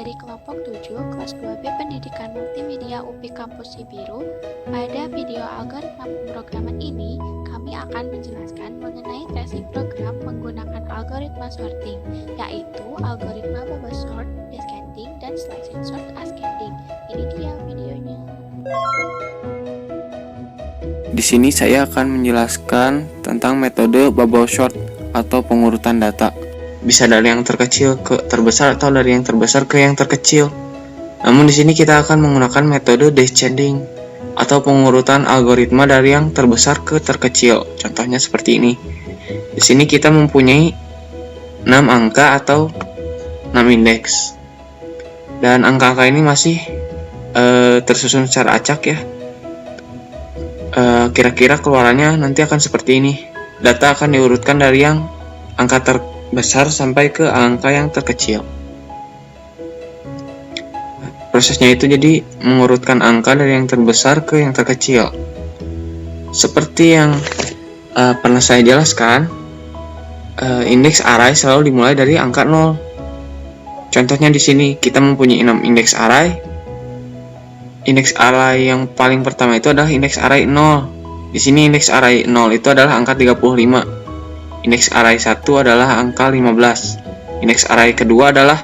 dari kelompok 7 kelas 2B Pendidikan Multimedia UPI Kampus Cibiru. Pada video algoritma pemrograman ini, kami akan menjelaskan mengenai tracing program menggunakan algoritma sorting, yaitu algoritma bubble sort, descending, dan slice and sort ascending. Ini dia videonya. Di sini saya akan menjelaskan tentang metode bubble sort atau pengurutan data. Bisa dari yang terkecil ke terbesar atau dari yang terbesar ke yang terkecil. Namun di sini kita akan menggunakan metode descending atau pengurutan algoritma dari yang terbesar ke terkecil. Contohnya seperti ini. Di sini kita mempunyai 6 angka atau 6 indeks. Dan angka-angka ini masih tersusun secara acak ya. Kira-kira keluarannya nanti akan seperti ini. Data akan diurutkan dari yang angka terbesar sampai ke angka yang terkecil. Prosesnya itu jadi mengurutkan angka dari yang terbesar ke yang terkecil. Seperti yang pernah saya jelaskan, indeks array selalu dimulai dari angka 0. Contohnya di sini kita mempunyai 6 indeks array. Indeks array yang paling pertama itu adalah indeks array 0. Di sini indeks array 0 itu adalah angka 35. Indeks array 1 adalah angka 15. Indeks array kedua adalah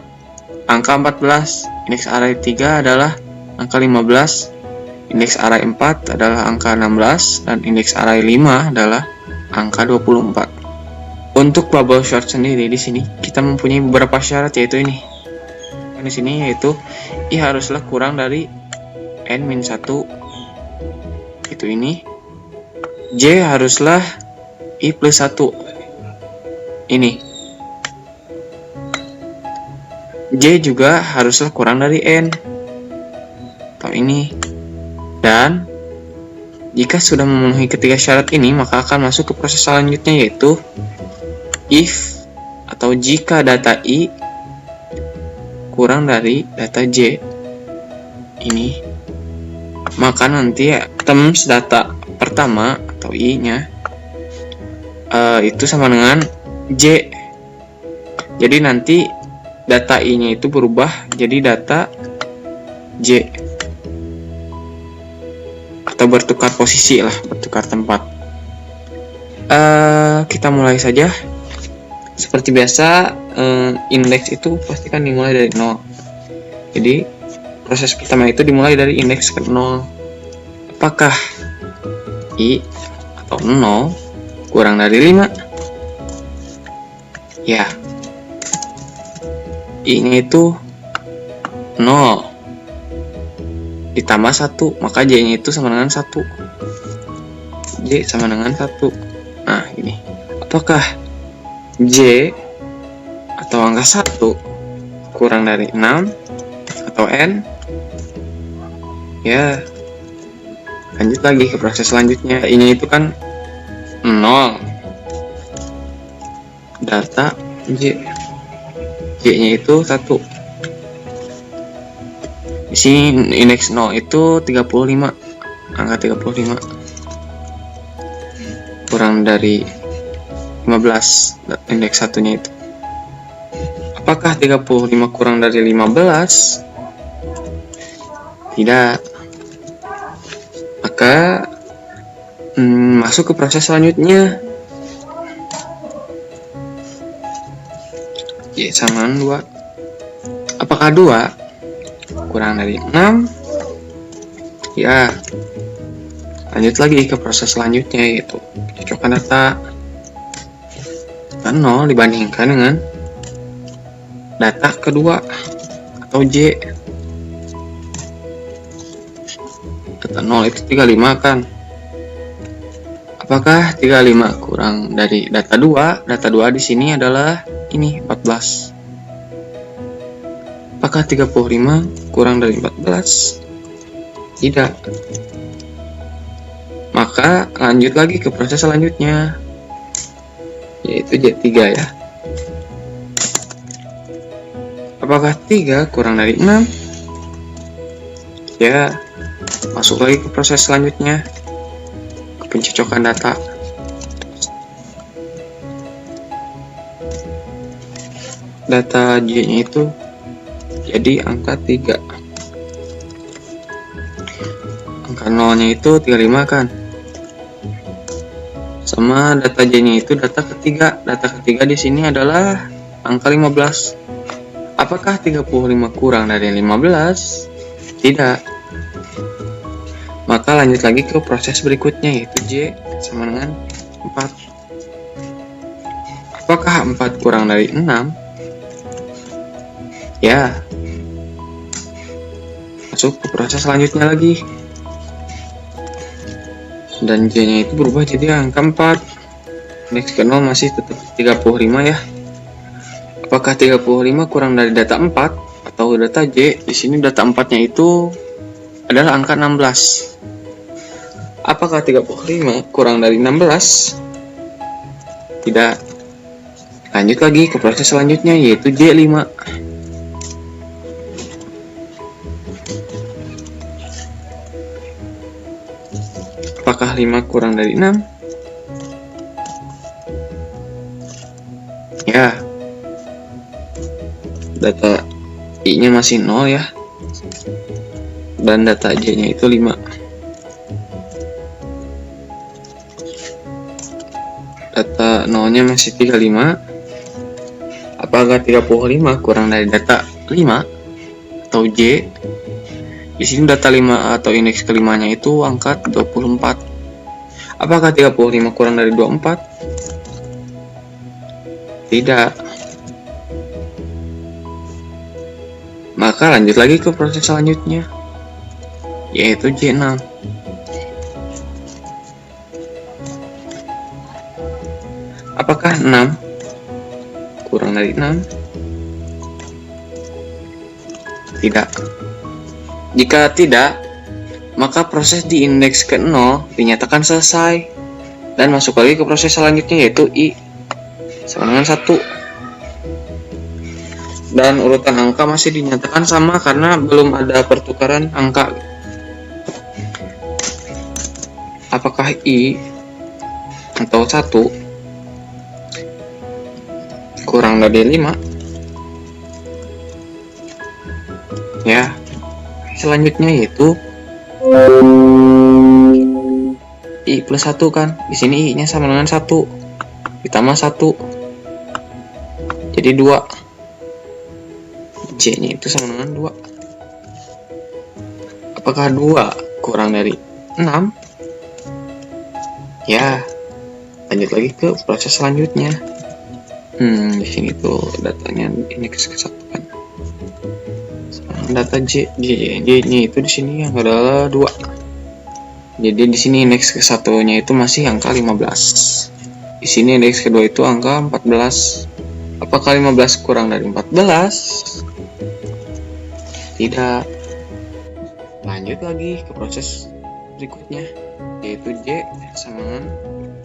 angka 14. Indeks array 3 adalah angka 15. Indeks array 4 adalah angka 16 dan indeks array 5 adalah angka 24. Untuk bubble sort sendiri di sini kita mempunyai beberapa syarat, yaitu ini. Di sini yaitu I haruslah kurang dari n-1. Itu ini. J haruslah I plus 1. Ini. J juga haruslah kurang dari N. Atau ini. Dan jika sudah memenuhi ketiga syarat ini, maka akan masuk ke proses selanjutnya, yaitu if atau jika data I kurang dari data J ini, maka nanti terms data pertama atau I-nya itu sama dengan J. Jadi nanti data I-nya itu berubah jadi data J. Atau bertukar posisi lah, bertukar tempat. Kita mulai saja. Seperti biasa, indeks itu pasti kan dimulai dari 0. Jadi proses pertama itu dimulai dari indeks ke 0. Apakah I atau 0 kurang dari 5? Ya, I-nya itu 0 ditambah 1, maka J-nya itu sama dengan 1. J sama dengan 1. Nah, ini. Apakah J atau angka 1 kurang dari 6 atau N? Ya, lanjut lagi ke proses selanjutnya. Ini itu kan 0. Data J. J-nya itu 1. Di sini indeks 0 itu 35. Angka 35. Kurang dari 15 indeks satunya itu. Apakah 35 kurang dari 15? Tidak. Maka masuk ke proses selanjutnya. Y sama 2. Apakah 2 kurang dari 6? Ya. Lanjut lagi ke proses selanjutnya, yaitu cocokkan data. 0 dibandingkan dengan data kedua atau J. Data 0 itu 35 kan. Apakah 35 kurang dari data 2? Data 2 di sini adalah ini 14. Apakah 35 kurang dari 14? Tidak. Maka lanjut lagi ke proses selanjutnya, yaitu J3 ya. Apakah 3 kurang dari 6? Ya. Masuk lagi ke proses selanjutnya, ke pencocokan data. Data J-nya itu jadi angka 3. Angka 0-nya itu 35 kan. Sama data J-nya itu data ketiga. Data ketiga di sini adalah angka 15. Apakah 35 kurang dari 15? Tidak. Maka lanjut lagi ke proses berikutnya, yaitu J sama dengan 4. Apakah 4 kurang dari 6? Ya. Masuk ke proses selanjutnya lagi. Dan J-nya itu berubah jadi angka 4. Indeks ke 0 masih tetap 35 ya. Apakah 35 kurang dari data 4 atau data J? Di sini data 4-nya itu adalah angka 16. Apakah 35 kurang dari 16? Tidak. Lanjut lagi ke proses selanjutnya, yaitu J5. Apakah 5 kurang dari 6? Ya. Data I-nya masih 0 ya. Dan data J-nya itu 5. Data 0-nya masih 35. Apakah 35 kurang dari data 5 atau J? Di sini data 5 atau indeks kelimanya itu angka 24. Apakah 35 kurang dari 24? Tidak. Maka lanjut lagi ke proses selanjutnya, yaitu J6. Apakah 6 kurang dari 6? Tidak. Jika tidak, maka proses di indeks ke 0 dinyatakan selesai dan masuk lagi ke proses selanjutnya, yaitu I sama dengan 1. Dan urutan angka masih dinyatakan sama karena belum ada pertukaran angka. Apakah I atau 1 kurang dari 5? Ya. Selanjutnya yaitu I plus 1 kan. Di sini I-nya sama dengan 1 ditambah 1. Jadi 2. J-nya itu sama dengan 2. Apakah 2 kurang dari 6? Ya. Lanjut lagi ke proses selanjutnya. Di sini tuh datanya indeks ke 1 kan. Data J-nya itu di sini yang adalah 2. Jadi di sini indeks ke 1-nya itu masih angka 15. Di sini indeks kedua itu angka 14. Apakah 15 kurang dari 14? Tidak. Lanjut lagi ke proses berikutnya, yaitu J sama dengan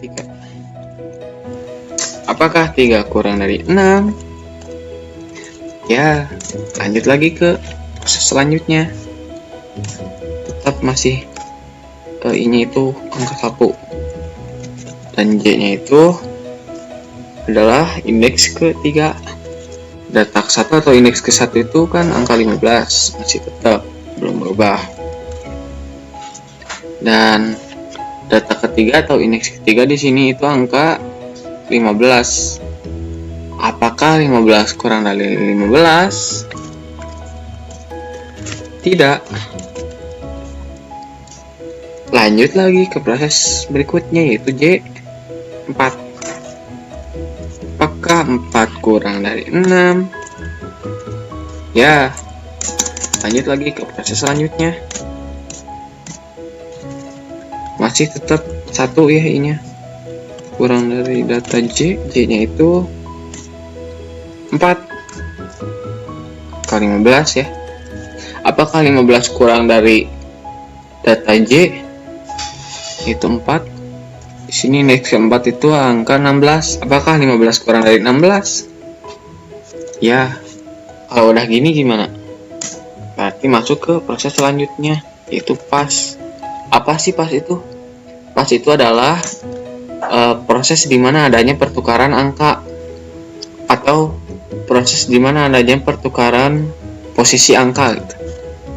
3. Apakah 3 kurang dari 6? Ya, lanjut lagi ke proses selanjutnya. Tetap masih I-nya itu angka 1 dan J-nya itu adalah indeks ke-3. Data ke-1 atau indeks ke-1 itu kan angka 15, masih tetap belum berubah. Dan data ketiga atau indeks ketiga di sini itu angka 15. Apakah 15 kurang dari 15? Tidak. Lanjut lagi ke proses berikutnya, yaitu J4. Apakah 4 kurang dari 6? Ya. Lanjut lagi ke proses selanjutnya. Masih tetap 1 ya I-nya. Kurang dari data J-nya itu 4 kali 15 ya. Apakah 15 kurang dari data J? Itu 4. Di sini indeks keempat itu angka 16. Apakah 15 kurang dari 16? Ya. Kalau udah gini gimana? Berarti masuk ke proses selanjutnya, yaitu pas. Apa sih pas itu? Pas itu adalah proses di mana adanya pertukaran angka, atau proses di mana adanya pertukaran posisi angka gitu.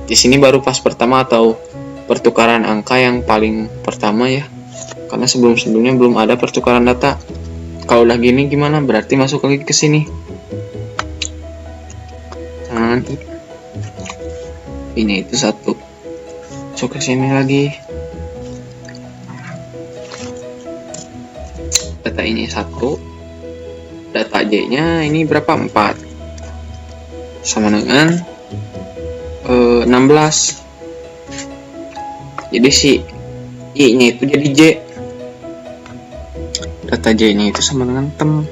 Di sini baru pas pertama atau pertukaran angka yang paling pertama ya, karena sebelumnya belum ada pertukaran data. Kalau udah gini gimana? Berarti masuk lagi ke sini. Nah, ini itu 1. Masuk ke sini lagi. Data ini 1. Data J-nya ini berapa? 4. Sama dengan 16. Jadi si I-nya itu jadi J. Data J-nya itu sama dengan tem.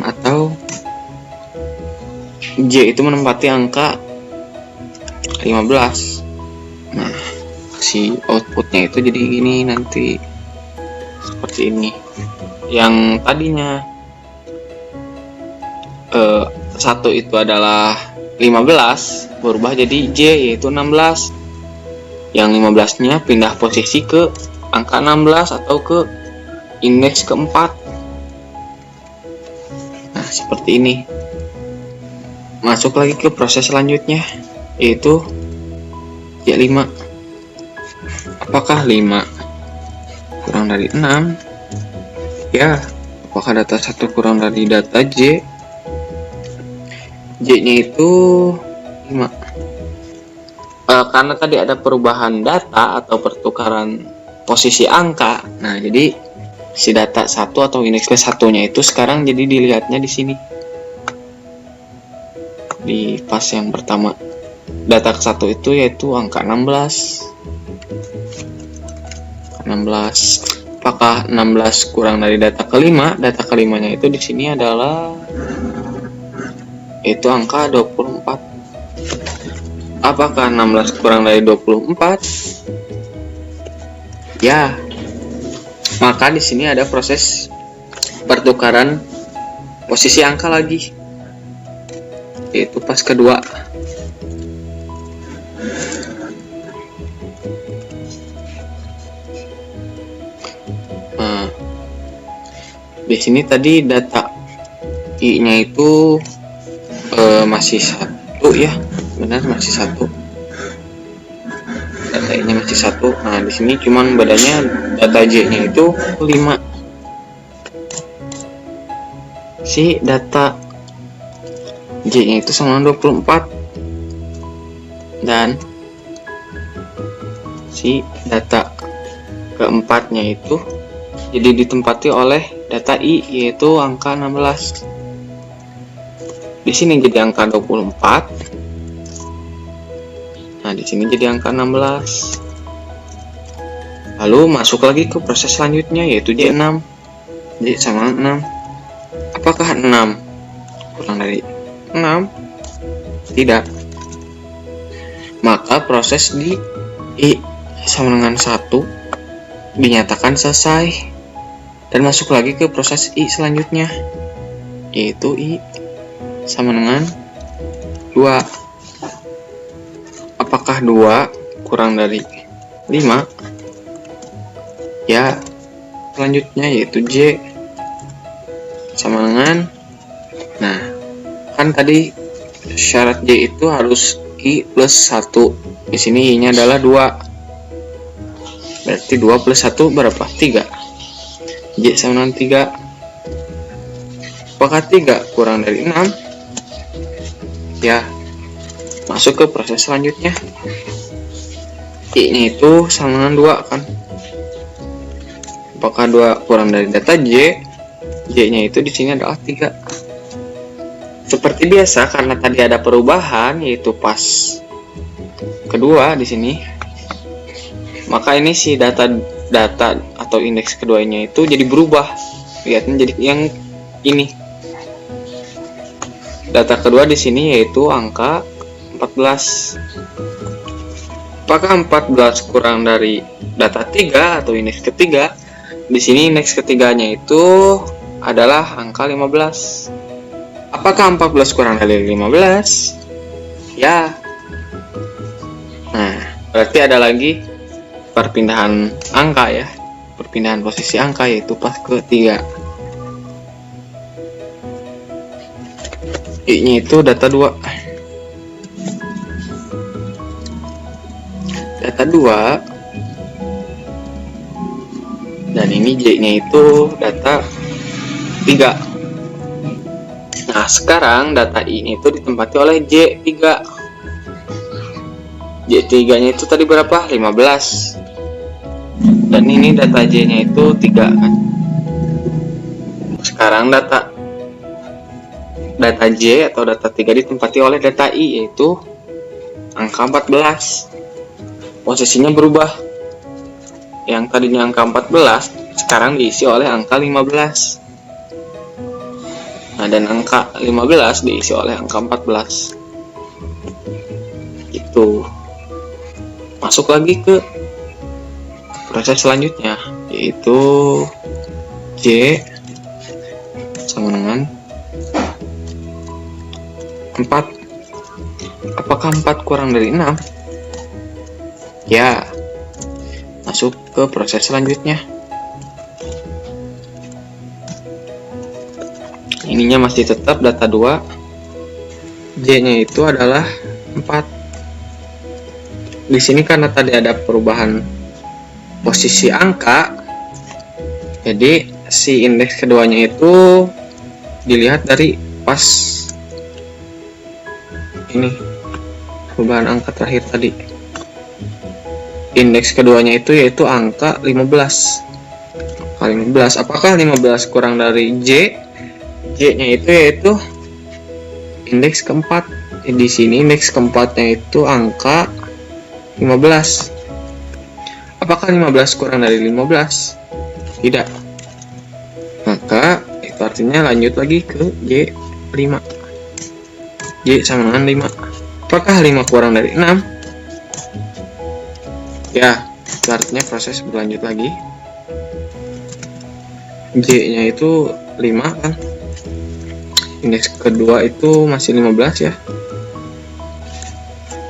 Atau J itu menempati angka 15. Nah, si outputnya itu jadi gini nanti. Seperti ini. Yang tadinya 1 itu adalah 15 berubah jadi J yaitu 16. Yang 15-nya pindah posisi ke angka 16 atau ke indeks keempat. Nah, seperti ini. Masuk lagi ke proses selanjutnya yaitu J5. Apakah 5 kurang dari 6? Ya. Apakah data 1 kurang dari data J? J-nya itu 5. Karena tadi ada perubahan data atau pertukaran posisi angka. Nah, jadi si data 1 atau indeks ke-1-nya itu sekarang jadi dilihatnya di sini. Di pas yang pertama. Data ke-1 itu yaitu angka 16. 16. Apakah 16 kurang dari data ke-5? Data ke-5-nya itu di sini adalah itu angka 24. Apakah 16 kurang dari 24? Ya. Maka di sini ada proses pertukaran posisi angka lagi. Yaitu pas kedua. Nah, di sini tadi data I-nya itu masih 1 ya, benar masih 1. Data I-nya masih 1. Nah, di sini cuman bedanya data J-nya itu 5. Si data J-nya itu sama 24. Dan si data keempatnya itu jadi ditempati oleh data I yaitu angka 16. Di sini jadi angka 24. Nah, di sini jadi angka 16. Lalu masuk lagi ke proses selanjutnya yaitu J6. J sama 6. Apakah 6 kurang dari 6? Tidak. Maka proses di I sama dengan 1 dinyatakan selesai. Dan masuk lagi ke proses I selanjutnya yaitu I sama dengan 2. Apakah 2 kurang dari 5? Ya, selanjutnya yaitu J sama dengan, nah, kan tadi syarat J itu harus I plus 1. Di sini I-nya adalah 2. Berarti 2 plus 1 berapa? 3. J sama dengan 3. Apakah 3 kurang dari 6? Ya, masuk ke proses selanjutnya. I-nya itu sama dengan 2 kan. Apakah 2 kurang dari data J? J-nya itu di sini adalah 3. Seperti biasa karena tadi ada perubahan yaitu pas kedua di sini. Maka ini si data atau indeks keduanya itu jadi berubah. Lihatnya jadi yang ini. Data kedua di sini yaitu angka 14. Apakah 14 kurang dari data 3 atau indeks ketiga? Di sini indeks ketiganya itu adalah angka 15. Apakah 14 kurang dari 15? Ya. Nah, berarti ada lagi perpindahan angka ya. perpindahan posisi angka, yaitu pas ke 3. I-nya itu data 2. Data 2. Dan ini J-nya itu data 3. Nah, sekarang data I-nya itu ditempati oleh J3. J3-nya itu tadi berapa? 15. Dan ini data J-nya itu 3 kan. Sekarang data J atau data 3 ditempati oleh data I, yaitu angka 14. Posisinya berubah. Yang tadinya angka 14 sekarang diisi oleh angka 15. Nah, dan angka 15 diisi oleh angka 14. Itu masuk lagi ke proses selanjutnya, yaitu J sama dengan 4. Apakah 4 kurang dari 6? Ya, masuk ke proses selanjutnya. Ininya masih tetap data 2. J-nya itu adalah 4. Di sini karena tadi ada perubahan posisi angka, jadi si indeks keduanya itu dilihat dari pas ini perubahan angka terakhir tadi. Indeks keduanya itu yaitu angka 15. Apakah 15 kurang dari J? J-nya itu yaitu indeks keempat. Di sini indeks keempatnya itu angka 15. Apakah 15 kurang dari 15? Tidak. Maka itu artinya lanjut lagi ke J5. J sama dengan 5. Apakah 5 kurang dari 6? Ya, itu artinya proses berlanjut lagi. J-nya itu 5 kan. Indeks kedua itu masih 15 ya.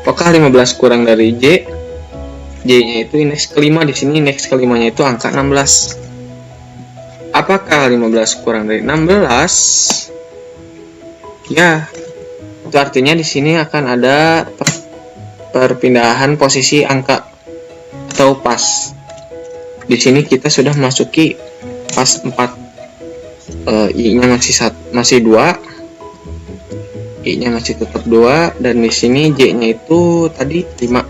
Apakah 15 kurang dari J? J-nya itu indeks kelima. Di sini indeks kelimanya itu angka 16. Apakah 15 kurang dari 16? Ya, itu artinya di sini akan ada perpindahan posisi angka atau pas. Di sini kita sudah memasuki pas 4. I-nya masih 2. I-nya masih tetap 2, dan di sini J-nya itu tadi 5.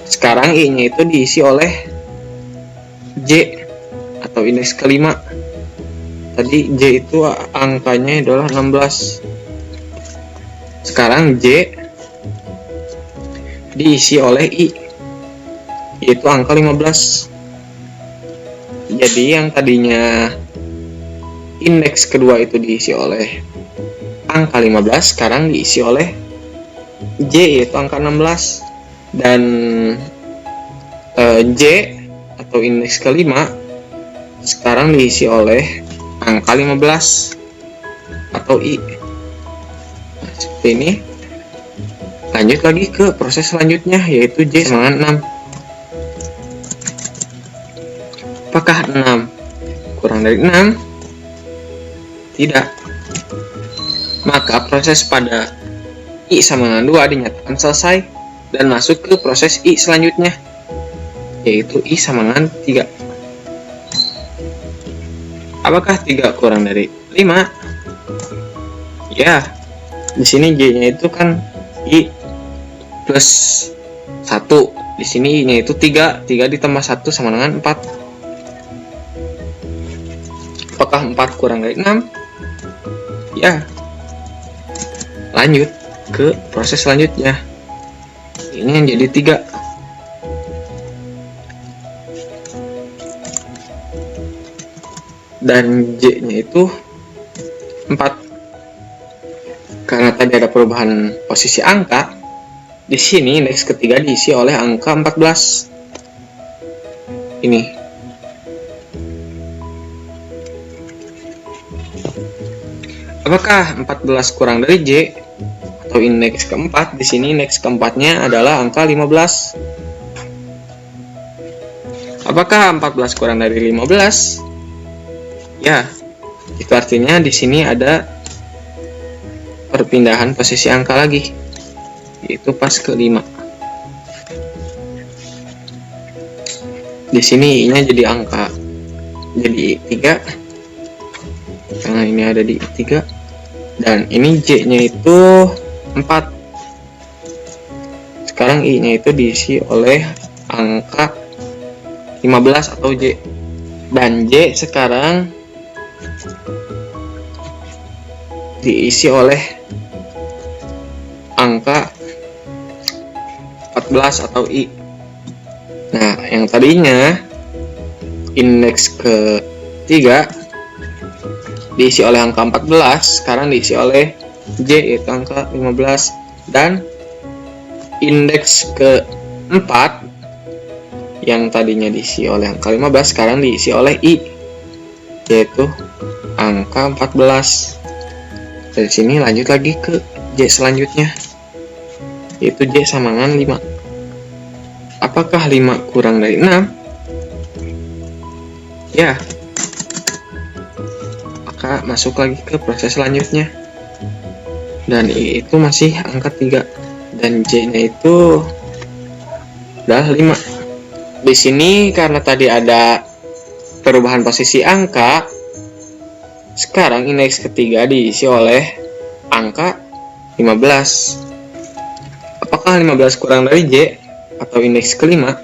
Sekarang I-nya itu diisi oleh J atau indeks kelima. Tadi J itu angkanya adalah 16. Sekarang J diisi oleh I, yaitu angka 15. Jadi yang tadinya indeks kedua itu diisi oleh angka 15, sekarang diisi oleh J, yaitu angka 16. Dan J atau indeks kelima sekarang diisi oleh angka 15 atau I. Nah, seperti ini. Lanjut lagi ke proses selanjutnya, yaitu J sama 6. Apakah 6 kurang dari 6? Tidak. Maka proses pada I sama dengan 2 dinyatakan selesai dan masuk ke proses I selanjutnya, yaitu I sama dengan 3. Apakah 3 kurang dari 5? Ya, di sini J-nya itu kan I plus 1. Di sini I-nya itu 3. 3 ditambah 1 sama dengan 4. Apakah 4 kurang dari 6? Ya. Lanjut ke proses selanjutnya. Ini yang jadi 3. Dan J-nya itu 4. Karena tadi ada perubahan posisi angka, di sini indeks ketiga diisi oleh angka 14. Ini. Apakah 14 kurang dari J atau indeks keempat? Di sini indeks keempatnya adalah angka 15. Apakah 14 kurang dari 15? Ya, itu artinya di sini ada perpindahan posisi angka lagi, yaitu pas ke 5. Di sini I-nya jadi angka, jadi 3. Karena ini ada di 3. Dan ini J-nya itu 4. Sekarang I-nya itu diisi oleh angka 15 atau J. Dan J sekarang diisi oleh angka 14 atau I. Nah, yang tadinya indeks ke-3 diisi oleh angka 14, sekarang diisi oleh J, yaitu angka 15. Dan indeks ke-4 yang tadinya diisi oleh angka 15, sekarang diisi oleh I, yaitu angka 14. Dari sini lanjut lagi ke J selanjutnya, yaitu J sama dengan 5. Apakah 5 kurang dari 6? Ya. Maka masuk lagi ke proses selanjutnya. Dan I itu masih angka 3. Dan J-nya itu adalah 5. Di sini karena tadi ada perubahan posisi angka, sekarang indeks ketiga diisi oleh angka 15. Apakah 15 kurang dari J atau indeks kelima?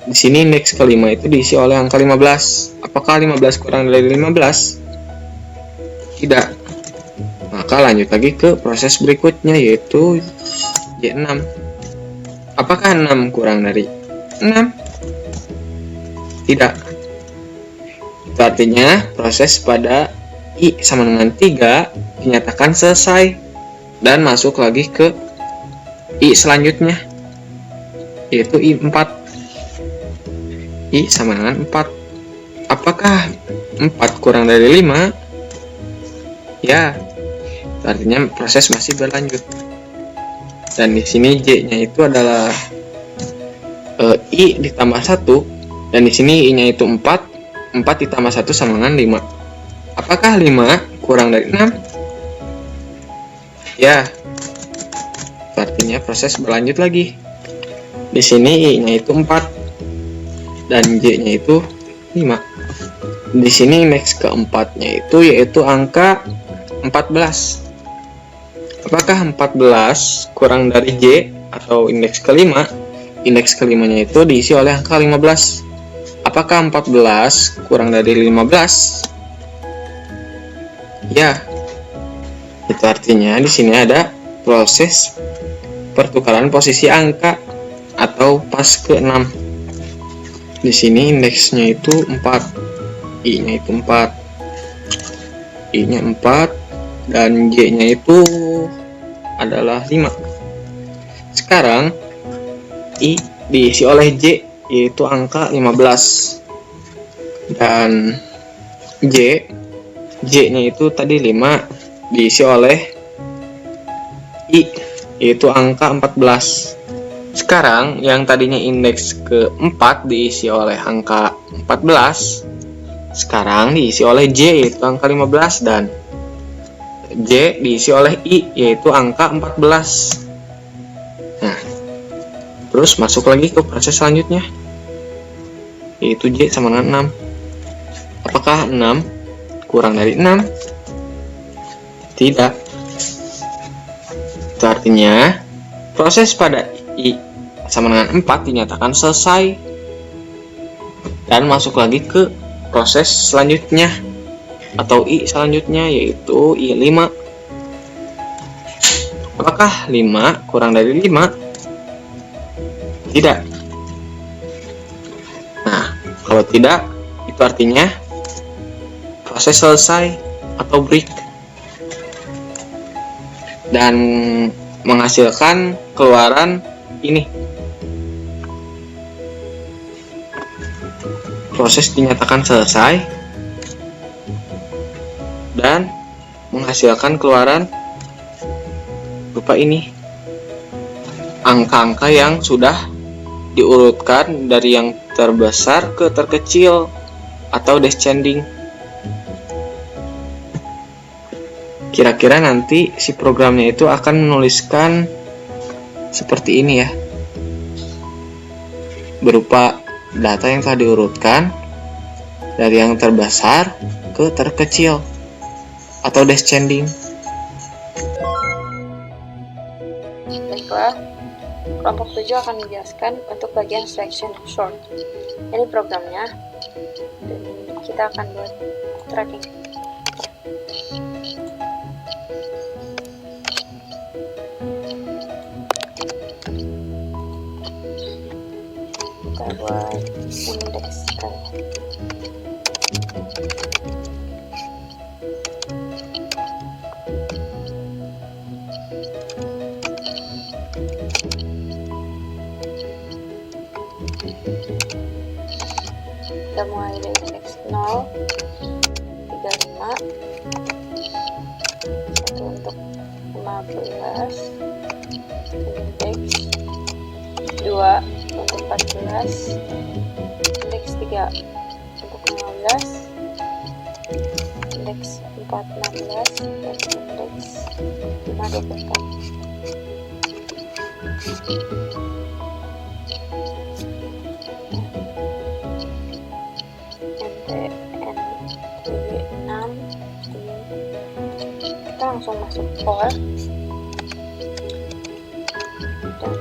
Di sini indeks kelima itu diisi oleh angka 15. Apakah 15 kurang dari 15? Tidak. Maka lanjut lagi ke proses berikutnya, yaitu J6. Apakah 6 kurang dari 6? Tidak. Itu artinya proses pada I sama dengan 3 dinyatakan selesai dan masuk lagi ke I selanjutnya, yaitu I4. I sama dengan 4. Apakah 4 kurang dari 5? Ya, artinya proses masih berlanjut. Dan di sini J-nya itu adalah I ditambah 1, dan di sini I-nya itu 4. 4 ditambah 1 sama dengan 5. Apakah 5 kurang dari 6? Ya, artinya proses berlanjut lagi. Di sini I-nya itu 4 dan J-nya itu 5. Di sini indeks keempatnya itu yaitu angka 14. Apakah 14 kurang dari J atau indeks kelima? Indeks kelimanya itu diisi oleh angka 15. Apakah 14 kurang dari 15? Ya. Itu artinya di sini ada proses pertukaran posisi angka atau pas ke-6. Di sini indeksnya itu 4. I-nya itu 4. I-nya 4 dan J-nya itu adalah 5. Sekarang I diisi oleh J, yaitu angka 15. Dan J-nya itu tadi 5 diisi oleh I, yaitu angka 14. Sekarang yang tadinya indeks ke-4 diisi oleh angka 14, sekarang diisi oleh J, yaitu angka 15, dan J diisi oleh I, yaitu angka 14. Nah, terus masuk lagi ke proses selanjutnya, yaitu J sama dengan 6. Apakah 6 kurang dari 6? Tidak. Itu artinya proses pada I sama dengan 4 dinyatakan selesai dan masuk lagi ke proses selanjutnya atau I selanjutnya, yaitu I5. Apakah 5 kurang dari 5? Tidak. Nah, kalau tidak, itu artinya proses selesai atau break dan menghasilkan keluaran ini. Proses dinyatakan selesai dan menghasilkan keluaran berupa ini. Angka-angka yang sudah diurutkan dari yang terbesar ke terkecil atau descending. Kira-kira nanti si programnya itu akan menuliskan seperti ini ya, berupa data yang telah diurutkan dari yang terbesar ke terkecil atau descending. Baiklah, kelompok 7 akan menjelaskan untuk bagian selection sort. Ini programnya, dan kita akan buat tracking. Kita buat index kali. Kita mulai dari index 0, 35, 1 untuk 15, index 2 untuk 14, index 3 untuk 15, index 4 16, dan index 5 24. Kita langsung masuk for dan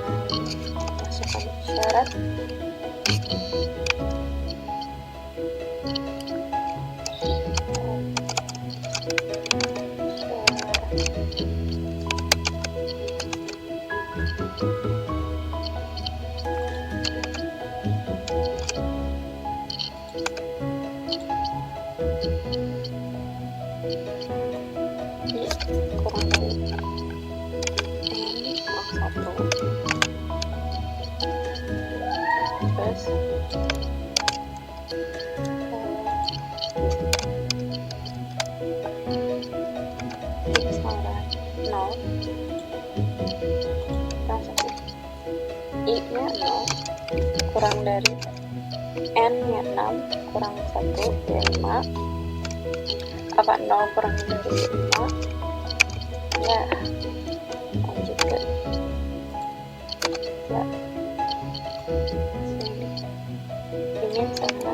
masukkan syarat. Kurang dari n kurang 1 terus x sama 0 langsung i nya 0 kurang dari n nya 6 kurang 1 ya 5. Apa 0 kurang dari 5? Ya, lanjut ke ya sini ingin sama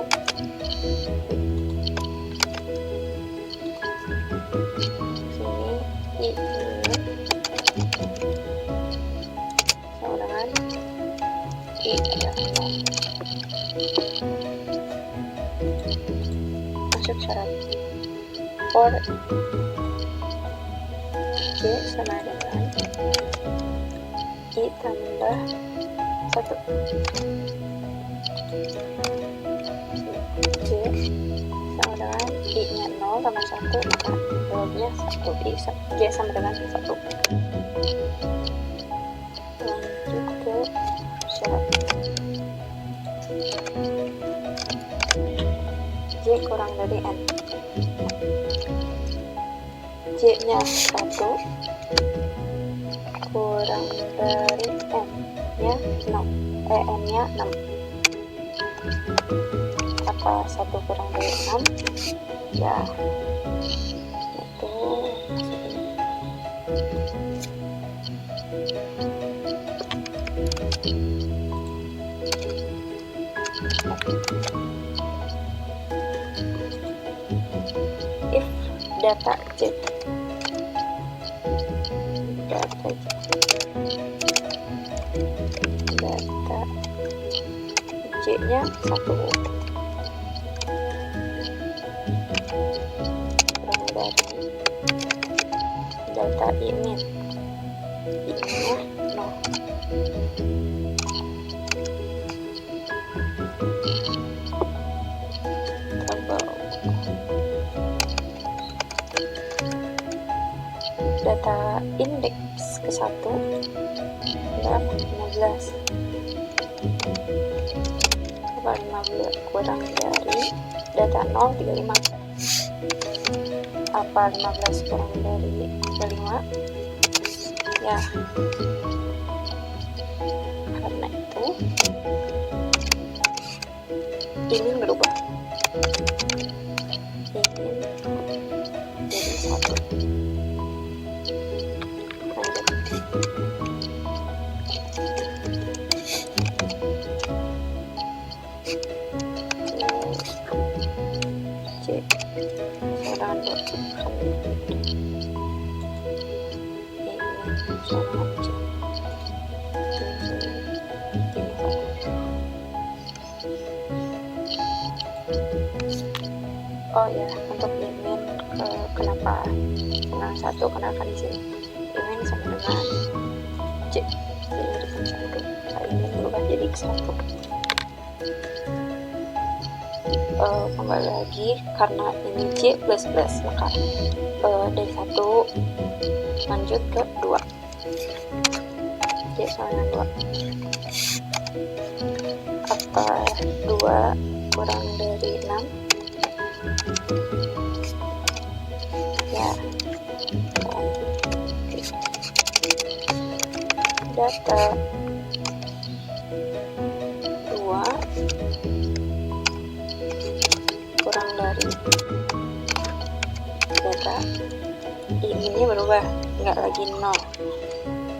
sini i ini sama dengan i adalah 0. Masuk syarat for J sama dengan I tambah 1. J sama dengan I nya 0 tambah 1, maka jawabnya 1. J sama dengan 1. Lanjut ke syarat J kurang dari N. J nya 1 kurang dari N nya 0, N nya 6. Apa 1 kurang dari 6? Ya, itu if data J data J nya 1 kurang dari data ini nya 0. Data indeks ke 1 adalah 15. Apa 15 kurang dari data 0, 35. Apa 15 kurang dari 35? Ya, karena itu ini berubah, ini jadi 1. lanjut C sekarang sama C. Oh ya, untuk imin kenapa dengan 1 karena akan di sini imin sama dengan C dijadikan 1. Nah, imin berubah jadi 1. Kembali lagi karena ini C plus maka dari 1 lanjut ke 2. C sama dengan 2. Apa 2 kurang dari 6? Ya, data 2 kurang dari data ini berubah, nggak lagi 0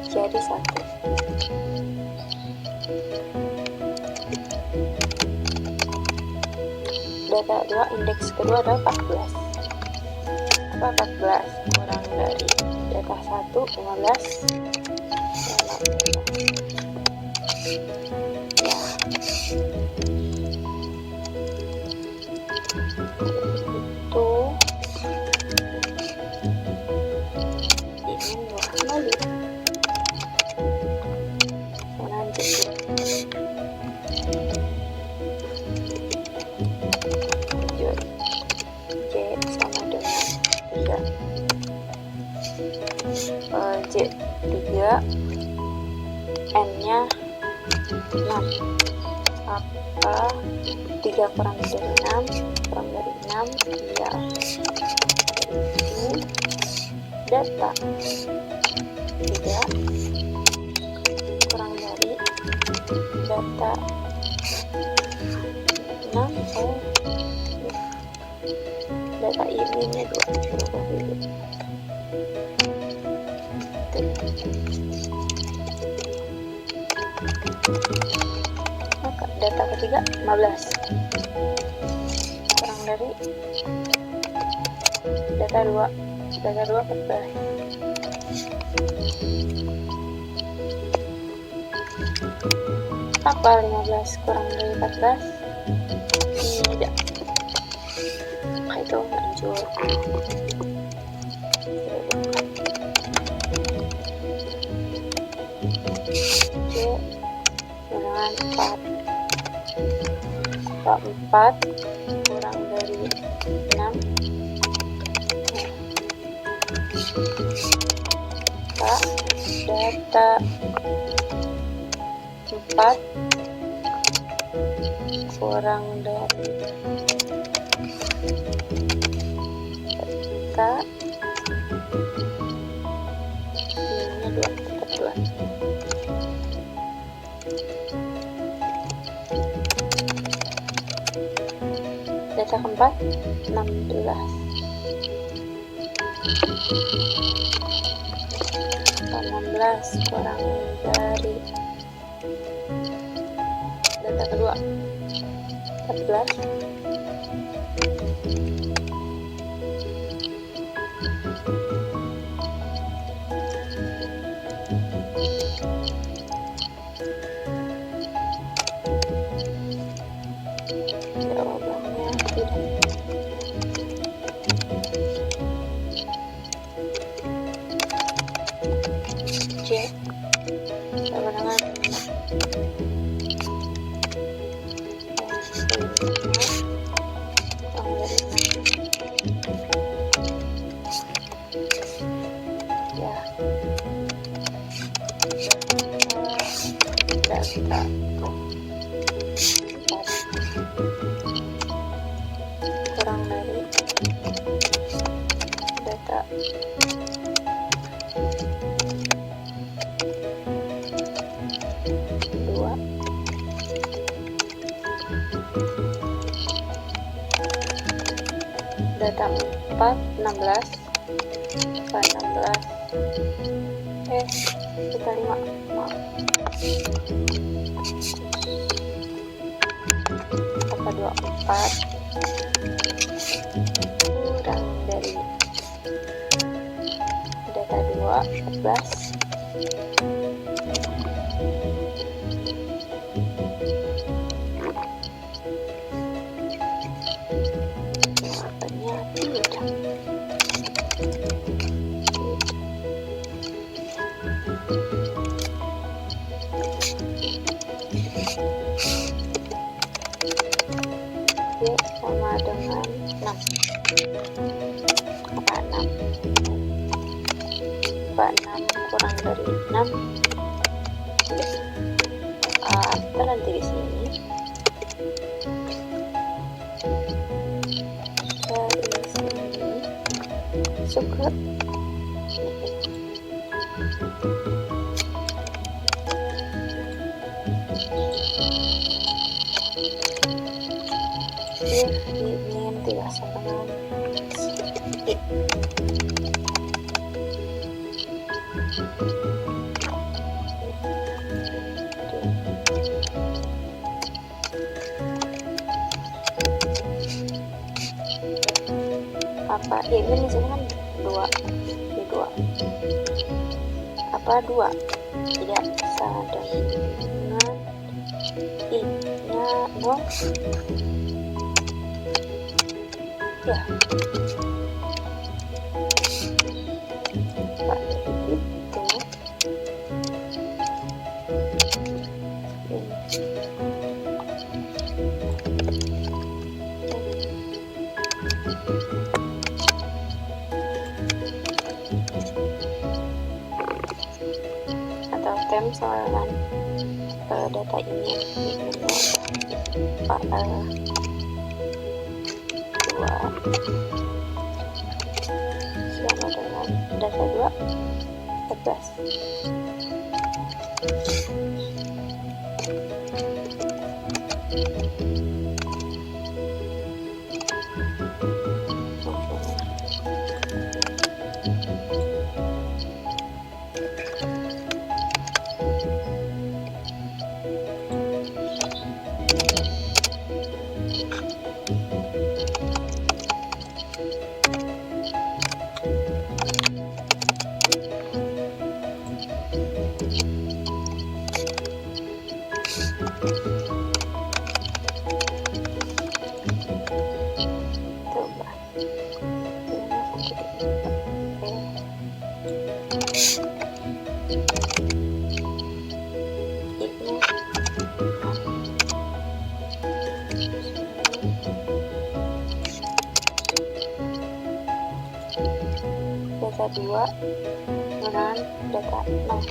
jadi 1. Data 2 indeks kedua adalah 14. Apa 14 kurang dari data 1 15? Ya. Itu ingin kembali. Lanjut. J sama dengan 3. J 3 N nya 6. Apa 3 kurang dari 6 kurang dari 6 ya. Ini data 3 kurang dari data 6 data ini 2 berubah dulu. Maka data ketiga 15 kurang dari data 2 14. Apa 15 kurang dari 14? Tidak. Maka itu lanjut. Dengan 4 kurang dari 6 data 4 kurang dari data ini 2 tetap 2. Data keempat 16 kurang dari data kedua 14. Jawabannya tidak. C sama dengan ya data kurang dari data 2 data 4 16 kita 5, maaf, apa 24 kurang dari data 2 14 sama dengan 6. Apa 6? Apa 6 kurang dari 6? Kita nanti di sini. Dari sini suka ingin tidak sama apa ini di sini kan 2 di 2 apa 2 tidak sama dengan i-nya 0 ya Pak, itu atau tem sama dengan data ini Pak 2 sama dengan data 2 data 2 dengan data 0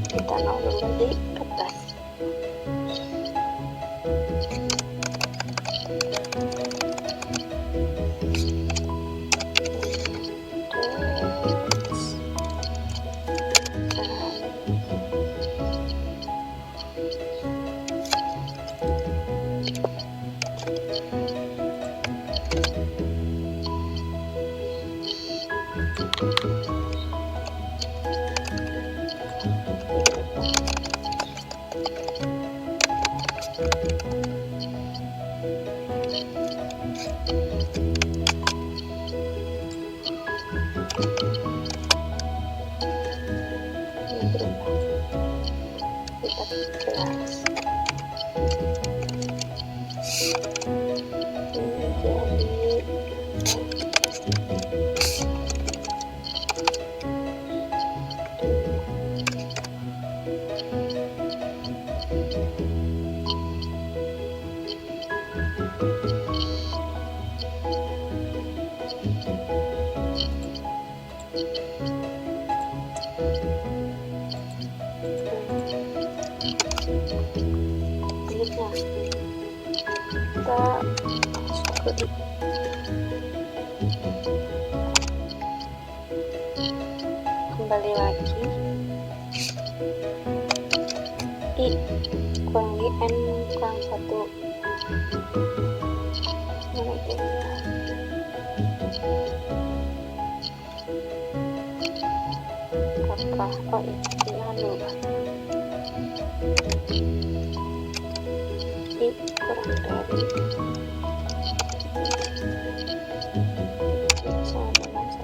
kita nol dulu di kertas. Jadi ke I. Kembali lagi, I kurangi N kurang 1. Mana itu? Apa? Oh ini dulu. I kurang dari sama dengan 1.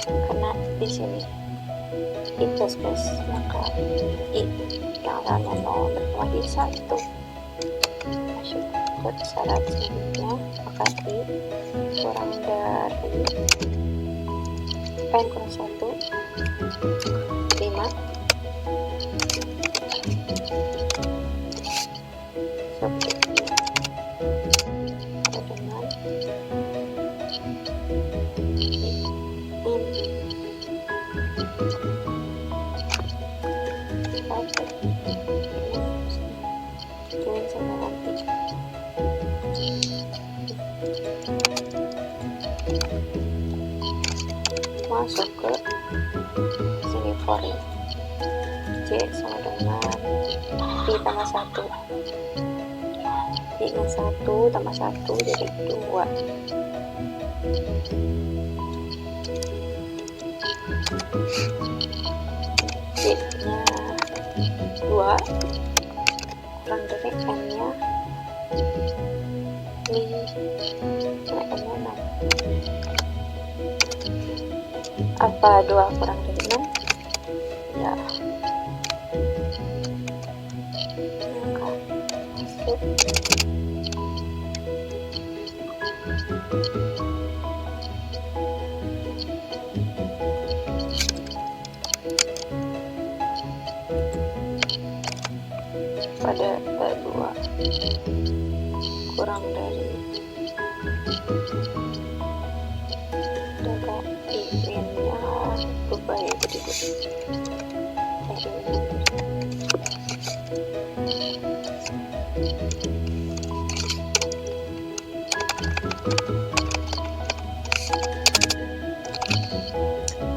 Karena di sini I plus maka I yang sama 0 berkembang jadi 1. Masuk ke syarat selanjutnya, maka I kurang dari N kurang 1 5 seperti ini. Dengan join sama nanti masuk ke sini for I. J sama dengan I tambah 1. I nya 1 tambah 1 jadi 2. J nya 2 kurang dari N nya ini N nya 6. Apa 2 kurang dari 6? Ya, maka masuk pada 2 kurang dari data I-nya berubah ya jadi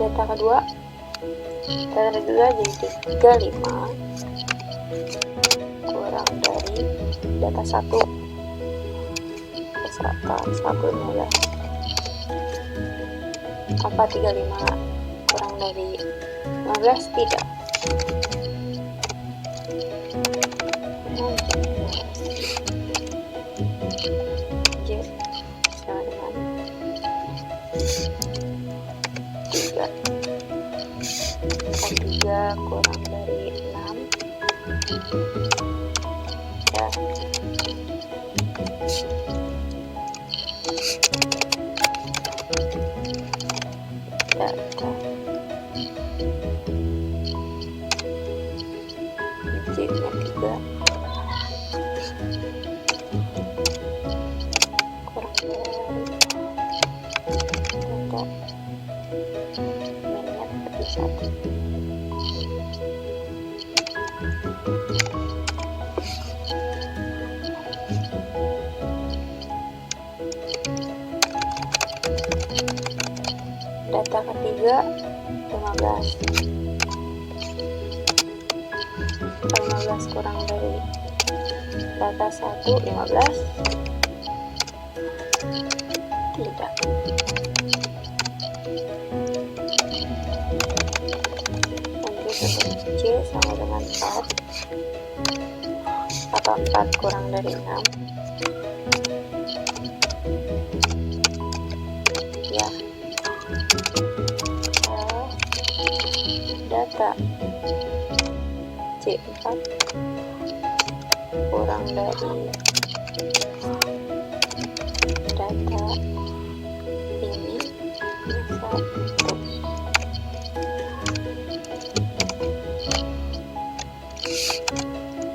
data kedua jadi 35 kurang dari data 1 15. Apa 35 kurang dari 15? Tidak. J sama dengan 3. 3 kurang dari 6. Ya. Data J nya 3 kurang dari data min-nya 31. Data ketiga 15. 15 kurang dari data 1 15. Tidak. Lanjut untuk C sama dengan 4. Atau 4 kurang dari 6. Ya. Data C4 kurang dari data ini 1.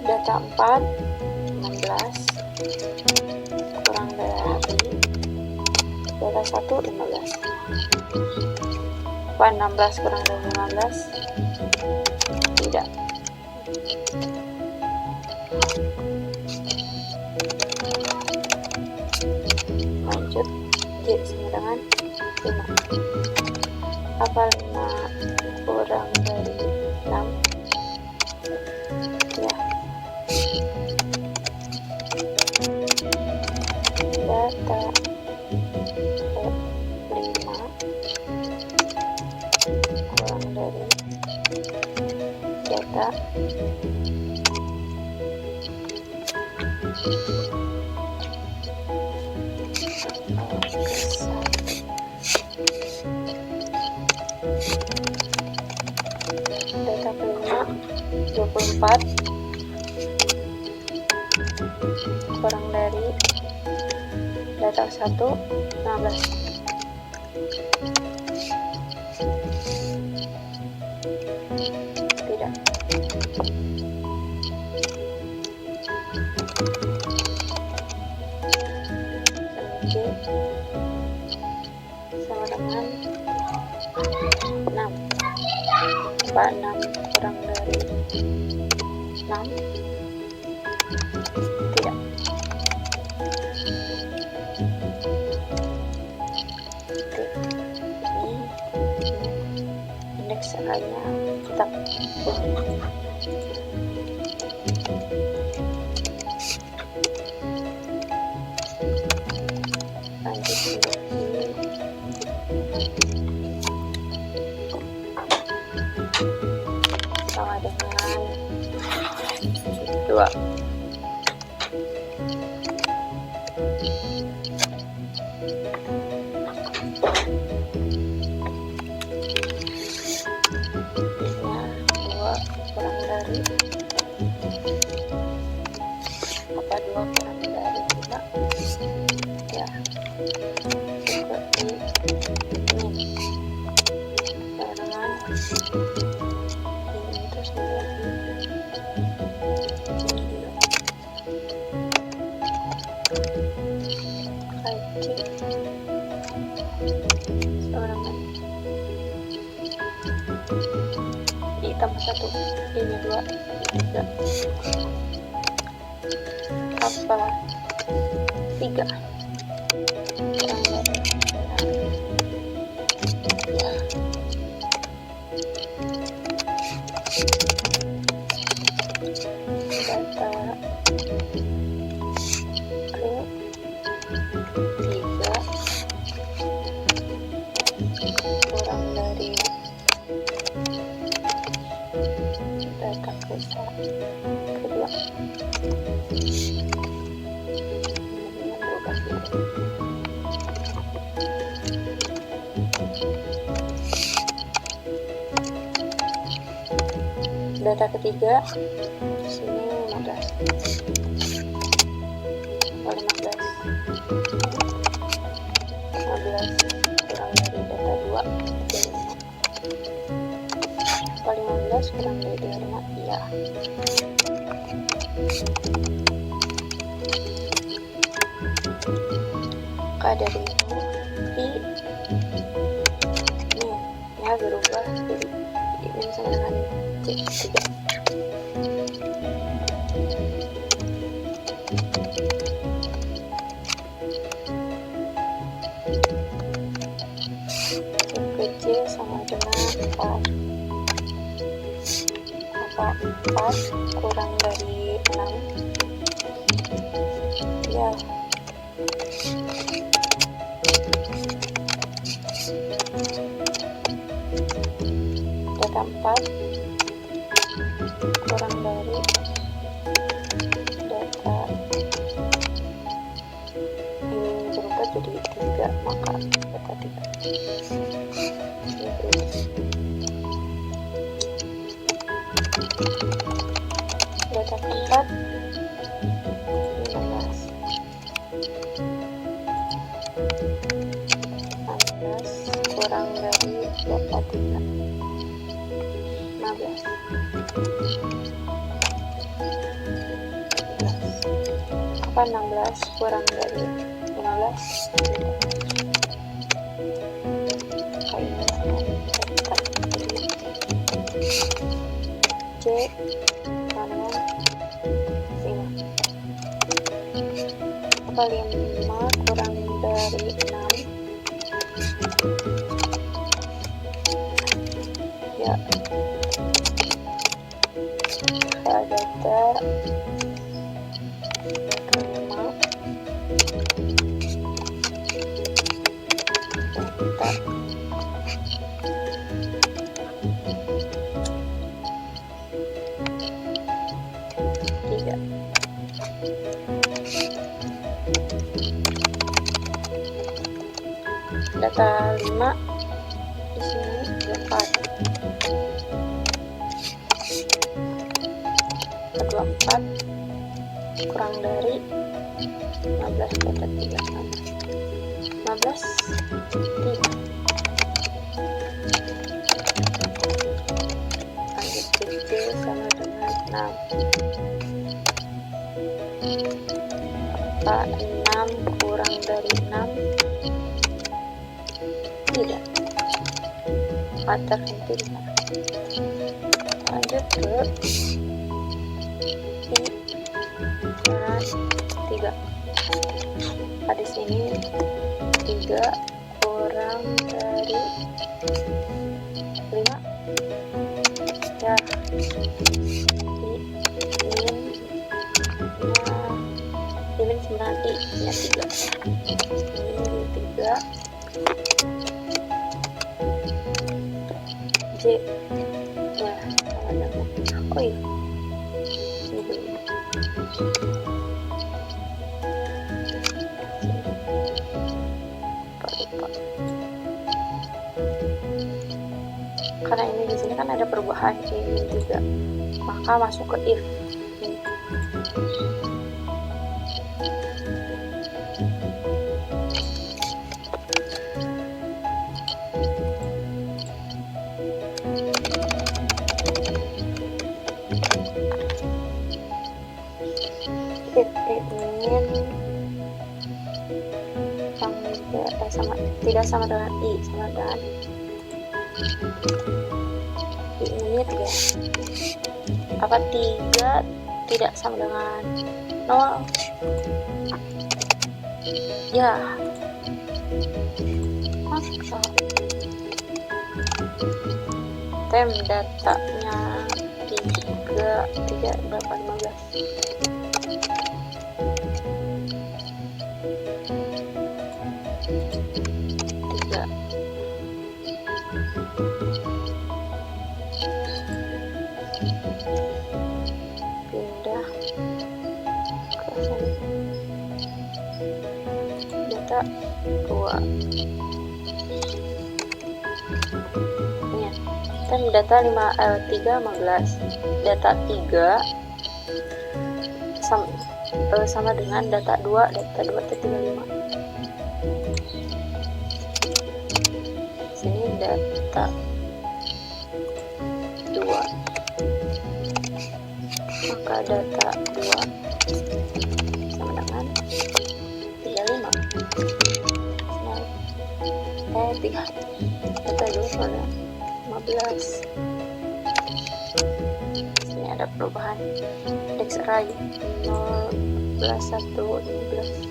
Data 4 16 kurang dari data 1 15. Apa 16 kurang dari 15? Tidak. J sama dengan 5. Apa 5 kurang dari 6? Ya. Data 5 kurang dari data data kelima 24 kurang dari data 1 15. Tidak. J sama dengan 6. Apa 6 kurang dari 6? Tidak. Oke. Ini indeks A-nya tetap. Lanjut ini sama dengan 2. Kurang dari apa 2 kurang dari 5? Ya, seperti ini. Dengan ini terus menjadi ini dulu. Kaji seorang I tambah 1, ini 2, ini 3. Apa 3 kurang dari 6? Ya. Data ke 3 kurang dari data kedua. Data ketiga sini 15. 15 kurang dari data 2 5. 15 kurang dari 25. Iya. Maka dari itu ini ya berubah jadi ini sama dengan C3. J sama dengan 4 kurang dari 6. Ya. Data 4 kurang dari data ini berubah jadi 3, maka data 3. Data keempat 15 kurang dari data 3 15. Apa 16 kurang dari 15? C sama 5. Apa 5 kurang dari 6? Ya, data 3. Data 5 di sini 4. 24 kurang dari 15 data 3 15 3. Lanjut kecil sama dengan 6. Apa 6 kurang dari 6? Tidak. 4 terhenti di sana. Lanjut ke ukuran 3. Di sini 3 kurang dari 5. Ya, ini 9 nya 3. Ini 3 J ya sama dengan, oh iya ini dulu. Lupa. Karena ini di sini kan ada perubahan ini 3, maka masuk ke if. If ingin tidak sama dengan i, sama dengan i ini 3. Apa 3 tidak sama dengan 0? Ya, maka tem datanya 3 berapa 15. Pindah ke sini. Data 2. Ini kan data 3 15. Data 3 sama dengan data 2 itu 35. Sini data 2, maka data 2 sama dengan 35. 3 data 2 sama dengan 15. Sini ada perubahan index array 0, 11, 1, 15.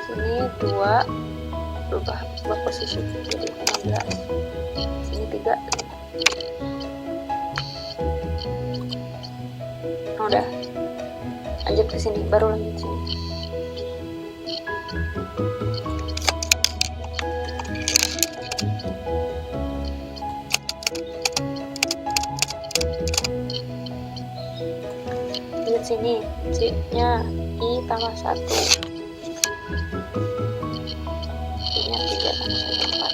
Sini 2 berubah posisi jadi 15. Sini 3. Oh, udah. Lanjut ke sini, baru lanjut sini. Lanjut sini, C-nya I tambah 1. I-nya 3 tambah 1, 4.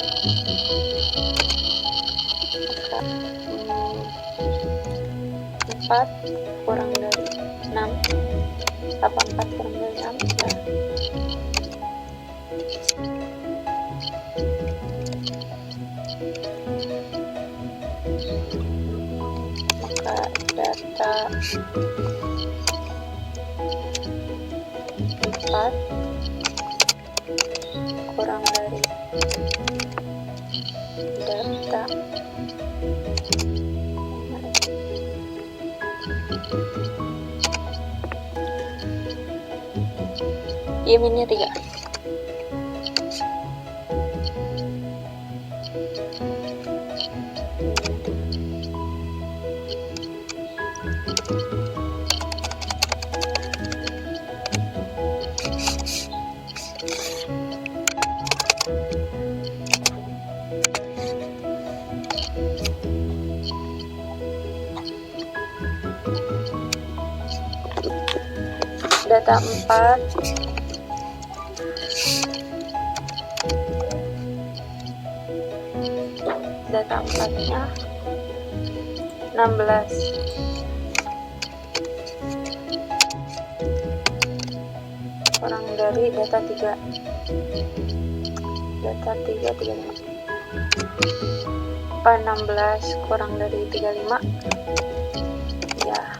Maka 4 kurang dari 6. 84 kurang dari 6 ya. Maka data 4 kurang dari data I-nya 3. data 4 data 4-nya 16 kurang dari data 3 35. Apa 16 kurang dari 35? Ya,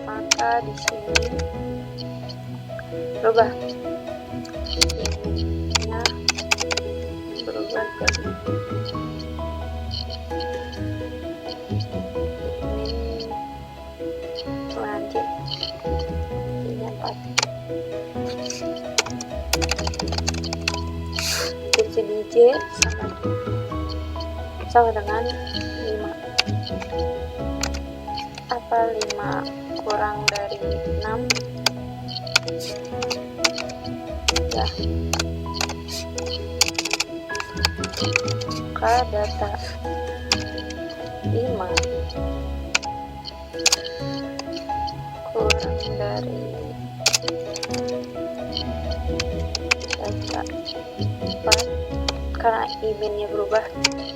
maka di sini berubah, ininya berubah jadi lanjut ini 4. Fungsi DJ sama dengan 5. Apa 5 kurang dari 6? Ya, maka data 5 kurang dari data 4, karena emailnya berubah,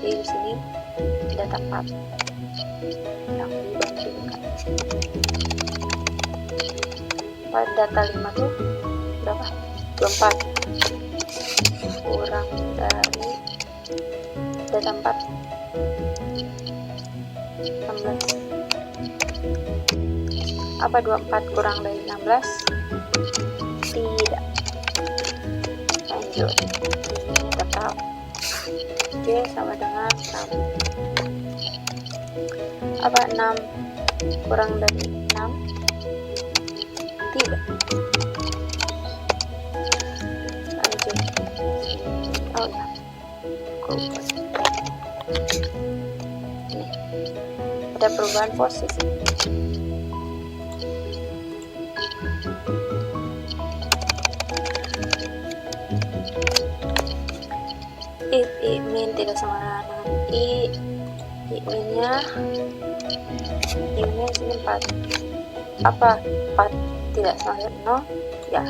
jadi di sini data 4 yang dibandingkan. Data 5 tuh berapa? 24 kurang dari data 4 16. Apa 24 kurang dari 16? Tidak. Lanjut, ini tetap Oke, sama dengan 6. Apa 6 kurang dari 6? Tidak. Lanjut. Oh ya, ini ada perubahan posisi. If I min tidak sama dengan I minnya sini 4. Apa 4 tidak sama dengan 0? Ya,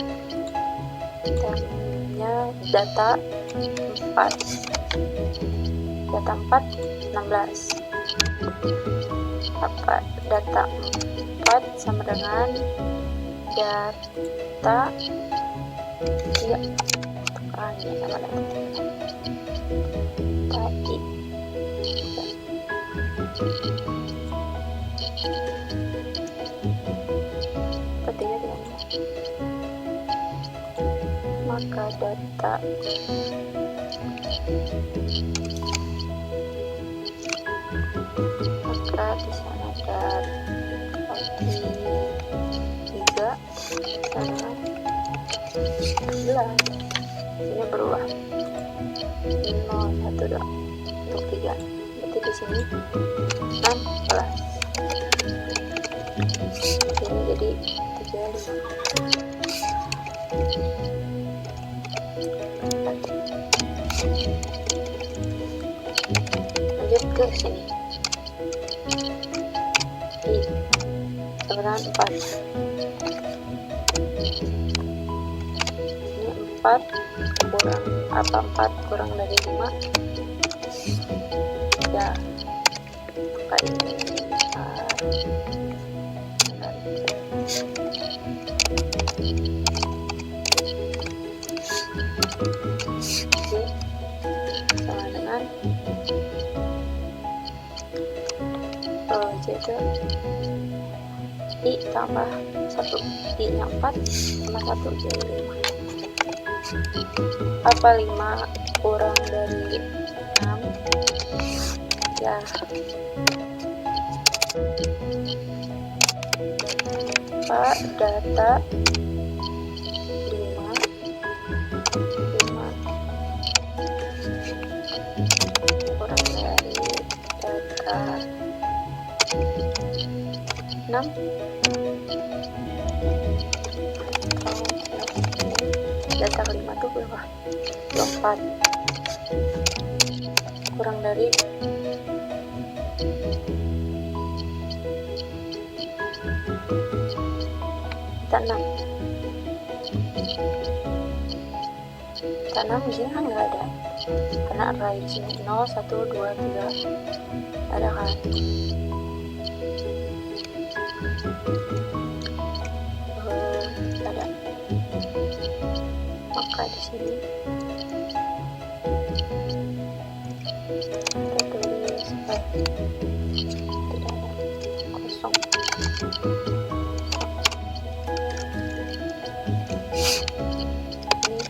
termnya data 4 16. Apa data 4 sama dengan data 3? Tukerannya sama dengan tadi. Petinya dengan maka data di sana ada kali 3 sama 11. Ini berubah 0 1 2 untuk 3, berarti di sini 16. Ini jadi 35. Lanjut ke sini. I sama dengan 4. Ini 4 kurang apa 4 kurang dari 5? Ya, maka ini sama dengan jadi I tambah 1, I nya 4 sama 1 jadi 5. Apa 5 kurang dari 6? Ya, apa data 5 kurang dari data 6? Data kelima tuh berapa? 24 kurang dari Data 6. Data 6 di sini kan nggak ada. Karena array di sini 0, 1, 2, 3 ada kan. Ada. Maka di sini kita tulis tidak ada, kosong.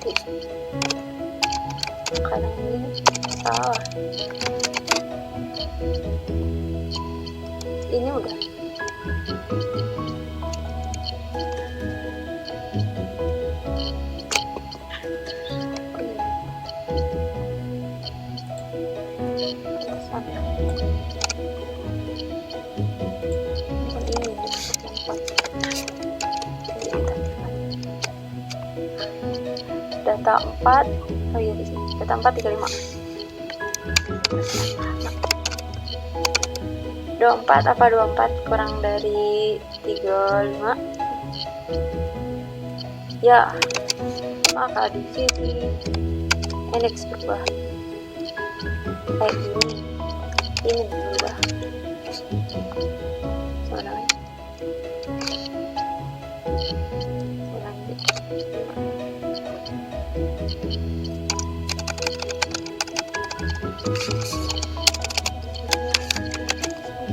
Ini karena ini salah. Ini udah. Data 4, oh iya di sini. Data 4 35. 24 apa 24 kurang dari 35? Ya, maka di sini index berubah. Kayak gini. Ini berubah. Sebenarnya.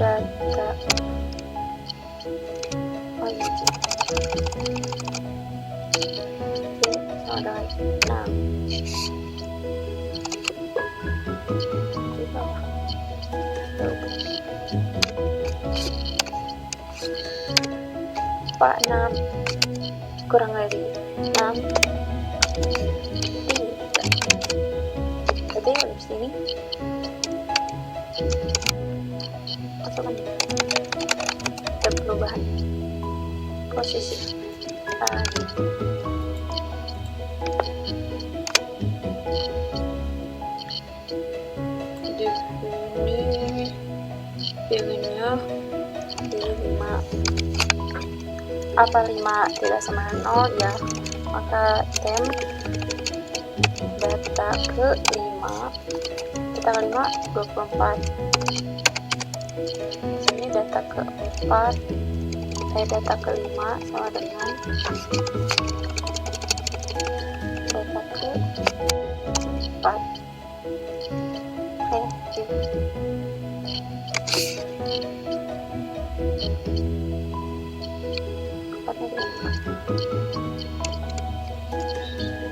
Data oh iya sama dengan 6 kurang dari 6 berarti di sini masukkan ada perubahan posisi di sini pilihnya pilih 5 apa 5 tidak sama dengan 0 ya, maka temp data ke 5 data ke 5 24. Ini data ke 4 data ke 5 sama dengan data ke 4. Gitu.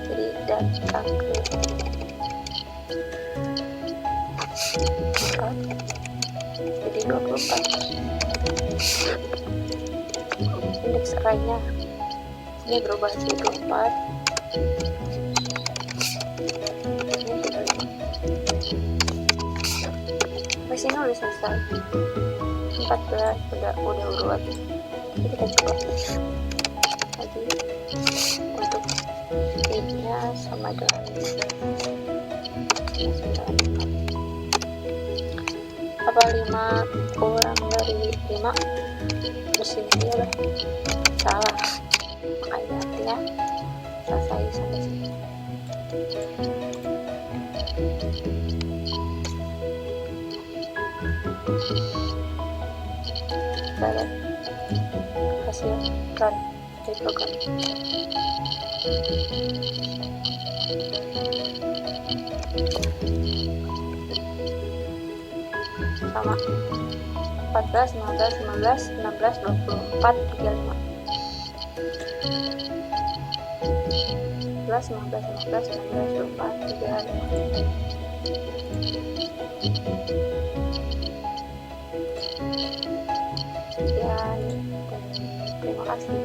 Jadi data ke 4 jadi 24. Indeks arraynya ini berubah jadi 24. Ini 35. Sini udah selesai. 14 udah urut. Jadi kita coba lagi untuk ini-nya sama dengan apa 5 kurang dari 5 di sini ya lah. Salah, makanya ya selesai sampai sini. Kita lihat hasil run dari program. Sama 14, 15, 15, 16, 24, 35. 11, 15, 15, 16, 24, 35. Sekian dan terima kasih.